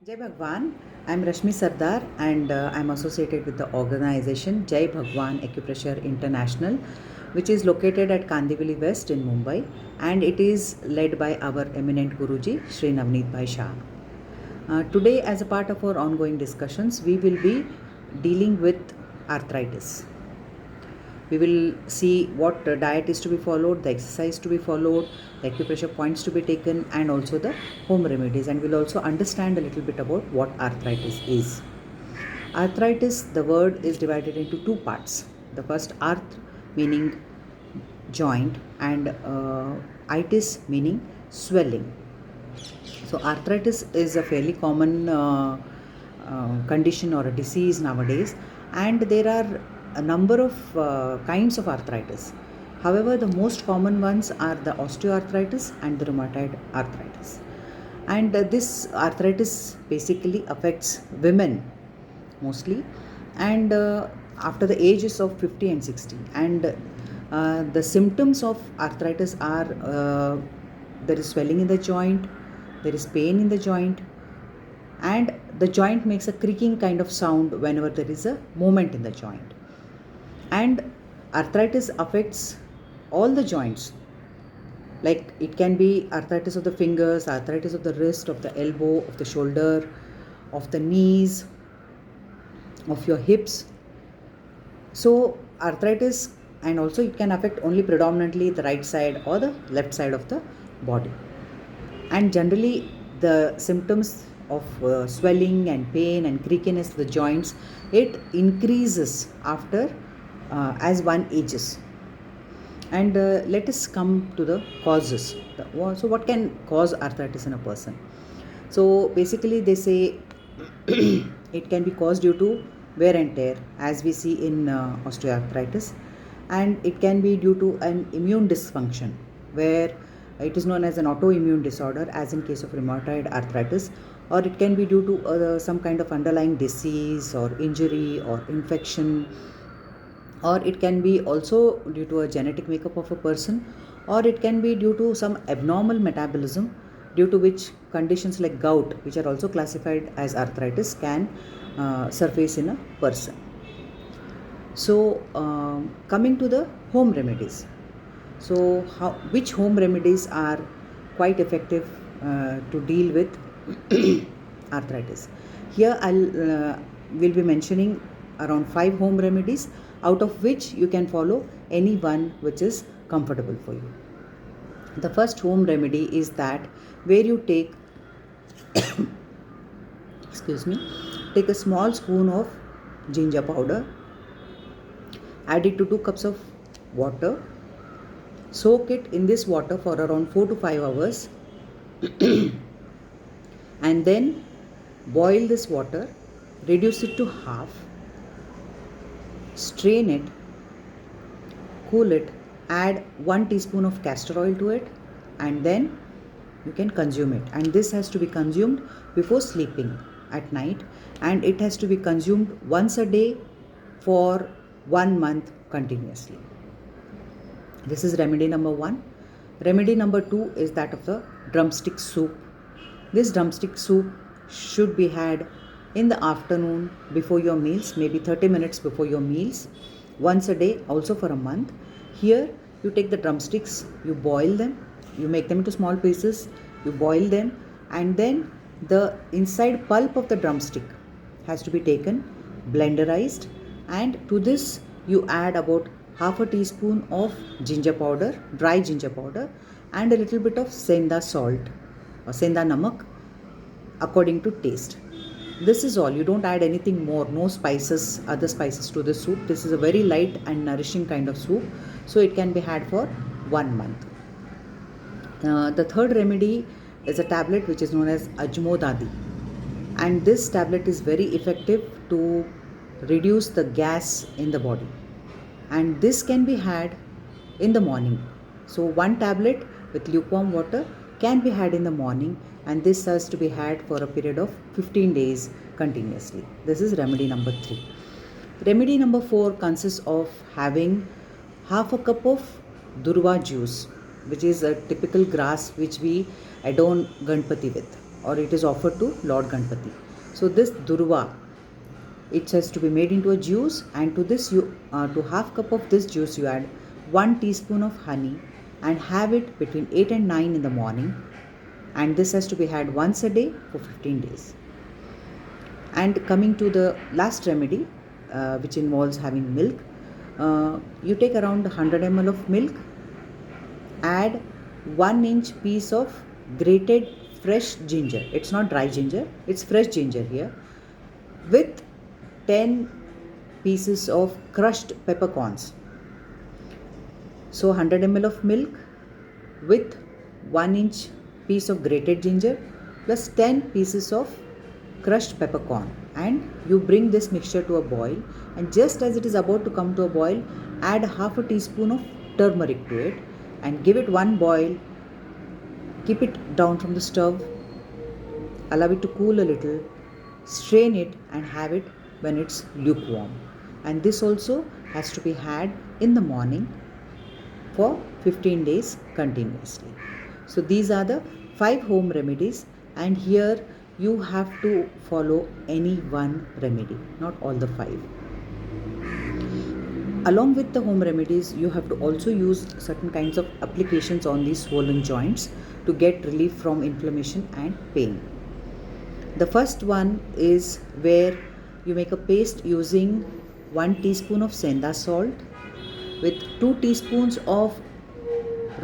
Jai Bhagwan. I'm Rashmi Sardar and I'm associated with the organization Jai Bhagwan Acupressure International, which is located at Kandivali West in Mumbai, and it is led by our eminent Guruji, Sri Navneet Bhai Shah. Today, as a part of our ongoing discussions, we will be dealing with arthritis. We will see what diet is to be followed, the exercise to be followed, the acupressure points to be taken, and also the home remedies. And we'll also understand a little bit about what arthritis is. Arthritis, the word is divided into two parts. The first, arth, meaning joint, and itis, meaning swelling. So arthritis is a fairly common condition or a disease nowadays, and there are a number of kinds of arthritis. However, the most common ones are the osteoarthritis and the rheumatoid arthritis. And this arthritis basically affects women mostly, and after the ages of 50 and 60. And the symptoms of arthritis are there is swelling in the joint, there is pain in the joint, and the joint makes a creaking kind of sound whenever there is a movement in the joint. And arthritis affects all the joints, like it can be arthritis of the fingers, arthritis of the wrist, of the elbow, of the shoulder, of the knees, of your hips. So arthritis, and also it can affect only predominantly the right side or the left side of the body. And generally the symptoms of swelling and pain and creakiness of the joints, it increases after as one ages. And let us come to the causes. So what can cause arthritis in a person? So basically they say it can be caused due to wear and tear, as we see in osteoarthritis, and it can be due to an immune dysfunction, where it is known as an autoimmune disorder, as in case of rheumatoid arthritis, or it can be due to some kind of underlying disease or injury or infection, or it can be also due to a genetic makeup of a person, or it can be due to some abnormal metabolism, due to which conditions like gout, which are also classified as arthritis, can surface in a person. So coming to the home remedies. So which home remedies are quite effective to deal with arthritis? Here will be mentioning around 5 home remedies, out of which you can follow any one which is comfortable for you. The first home remedy is that where you take take a small spoon of ginger powder, add it to 2 cups of water, soak it in this water for around 4 to 5 hours and then boil this water, reduce it to half, strain it, cool it, add 1 teaspoon of castor oil to it, and then you can consume it. And this has to be consumed before sleeping at night, and it has to be consumed once a day for 1 month continuously. This is remedy number 1. Remedy number 2 is that of the drumstick soup. This drumstick soup should be had in the afternoon before your meals, maybe 30 minutes before your meals, once a day, also for a month. Here you take the drumsticks, you boil them, you make them into small pieces, you boil them, and then the inside pulp of the drumstick has to be taken, blenderized, and to this you add about half a teaspoon of ginger powder, dry ginger powder, and a little bit of senda salt or senda namak according to taste. This is all. You don't add anything more, no spices, other spices to the soup. This is a very light and nourishing kind of soup, so it can be had for 1 month. The third remedy is a tablet which is known as Ajmodadi, and this tablet is very effective to reduce the gas in the body, and this can be had in the morning. So 1 tablet with lukewarm water can be had in the morning, and this has to be had for a period of 15 days continuously. This is remedy number 3. Remedy number 4 consists of having half a cup of durva juice, which is a typical grass which we adorn Ganpati with. or it is offered to Lord Ganpati. So this durva, it has to be made into a juice, and to this to half cup of this juice you add 1 teaspoon of honey and have it between 8 and 9 in the morning, and this has to be had once a day for 15 days. And coming to the last remedy, which involves having milk, you take around 100 ml of milk, add 1-inch piece of grated fresh ginger. It's not dry ginger, it's fresh ginger here, with 10 pieces of crushed peppercorns. So 100 ml of milk with 1-inch piece of grated ginger plus 10 pieces of crushed peppercorn, and you bring this mixture to a boil, and just as it is about to come to a boil, add half a teaspoon of turmeric to it and give it one boil. Keep it down from the stove, allow it to cool a little, strain it and have it when it's lukewarm. And this also has to be had in the morning for 15 days continuously. So these are the 5 home remedies, and here you have to follow any one remedy, not all the 5. Along with the home remedies, you have to also use certain kinds of applications on these swollen joints to get relief from inflammation and pain. The first one is where you make a paste using 1 teaspoon of senda salt with 2 teaspoons of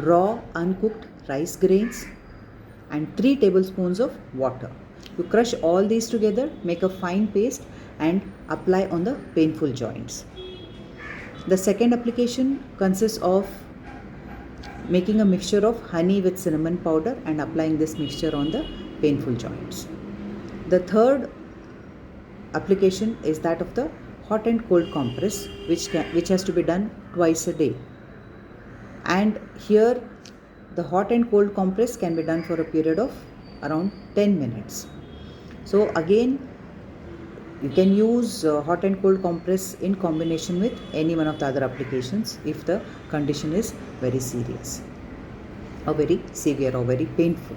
raw uncooked rice grains and 3 tablespoons of water. You crush all these together, make a fine paste and apply on the painful joints. The second application consists of making a mixture of honey with cinnamon powder and applying this mixture on the painful joints. The third application is that of the hot and cold compress, which has to be done twice a day. And here the hot and cold compress can be done for a period of around 10 minutes. So again, you can use hot and cold compress in combination with any one of the other applications if the condition is very serious or very severe or very painful.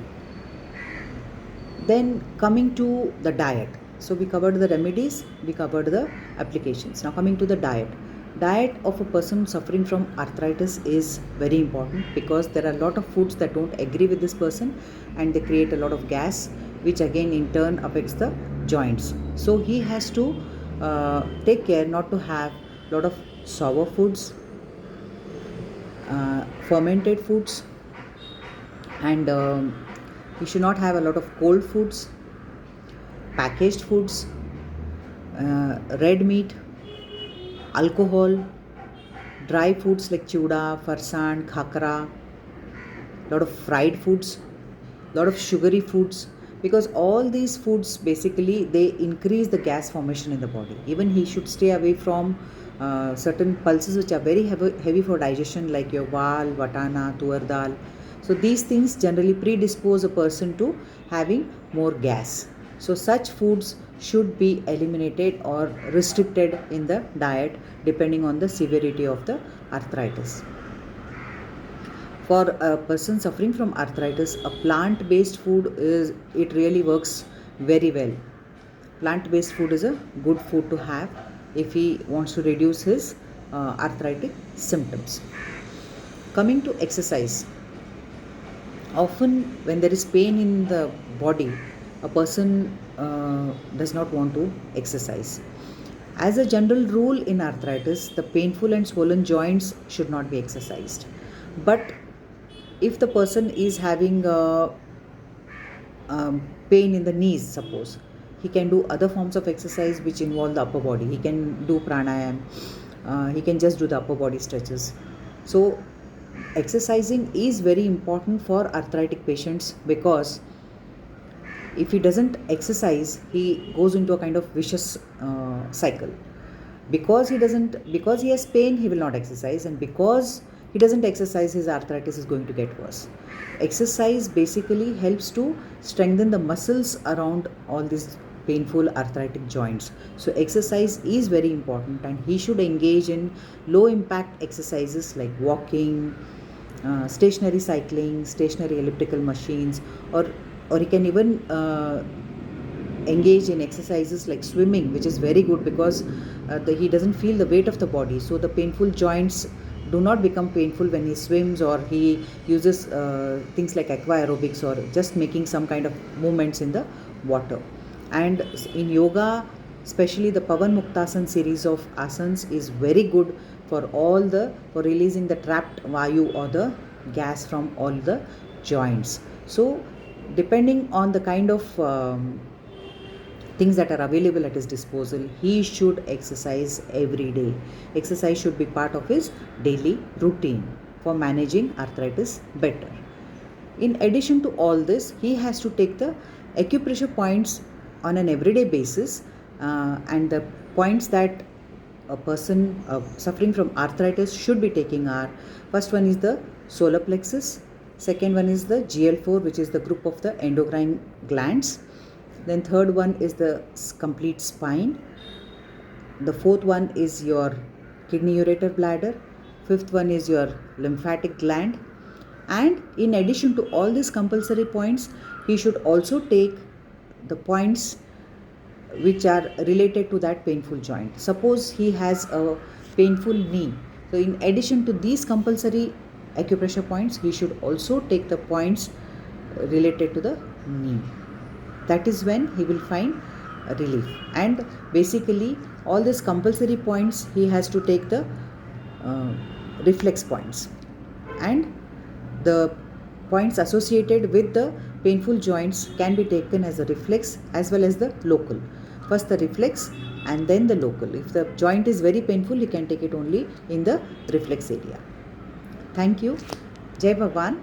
Then coming to the diet. So we covered the remedies, we covered the applications. Now coming to the diet. Diet of a person suffering from arthritis is very important, because there are a lot of foods that don't agree with this person and they create a lot of gas, which again in turn affects the joints. So he has to take care not to have a lot of sour foods, fermented foods, and he should not have a lot of cold foods, packaged foods, red meat, alcohol, dry foods like chuda, farsan, khakra, lot of fried foods, lot of sugary foods, because all these foods basically they increase the gas formation in the body. Even he should stay away from certain pulses which are very heavy for digestion, like your wal, watana, tuar dal. So these things generally predispose a person to having more gas. So such foods should be eliminated or restricted in the diet depending on the severity of the arthritis. For a person suffering from arthritis, a plant-based food it really works very well. Plant-based food is a good food to have if he wants to reduce his arthritic symptoms. Coming to exercise. Often when there is pain in the body, a person does not want to exercise. As a general rule in arthritis, the painful and swollen joints should not be exercised. But if the person is having pain in the knees, suppose, he can do other forms of exercise which involve the upper body. He can do pranayam, he can just do the upper body stretches. So exercising is very important for arthritic patients, because if he doesn't exercise, he goes into a kind of vicious cycle. Because he has pain, he will not exercise, and because he doesn't exercise, his arthritis is going to get worse. Exercise basically helps to strengthen the muscles around all these painful arthritic joints. So exercise is very important, and he should engage in low impact exercises like walking, stationary cycling, stationary elliptical machines, or or he can even engage in exercises like swimming, which is very good because he doesn't feel the weight of the body, so the painful joints do not become painful when he swims, or he uses things like aqua aerobics, or just making some kind of movements in the water. And in yoga, especially the Pavan Muktasan series of asanas is very good for releasing the trapped vayu or the gas from all the joints. So depending on the kind of things that are available at his disposal, he should exercise every day. Exercise should be part of his daily routine for managing arthritis better. In addition to all this, he has to take the acupressure points on an everyday basis, and the points that a person suffering from arthritis should be taking are: first one is the solar plexus, second one is the GL4, which is the group of the endocrine glands, then third one is the complete spine, the fourth one is your kidney ureter bladder, fifth one is your lymphatic gland. And in addition to all these compulsory points, he should also take the points which are related to that painful joint. Suppose he has a painful knee, so in addition to these compulsory acupressure points, he should also take the points related to the knee. That is when he will find relief. And basically all these compulsory points, he has to take the reflex points, and the points associated with the painful joints can be taken as a reflex as well as the local. First the reflex and then the local. If the joint is very painful, you can take it only in the reflex area. Thank you. Jai Bhagwan.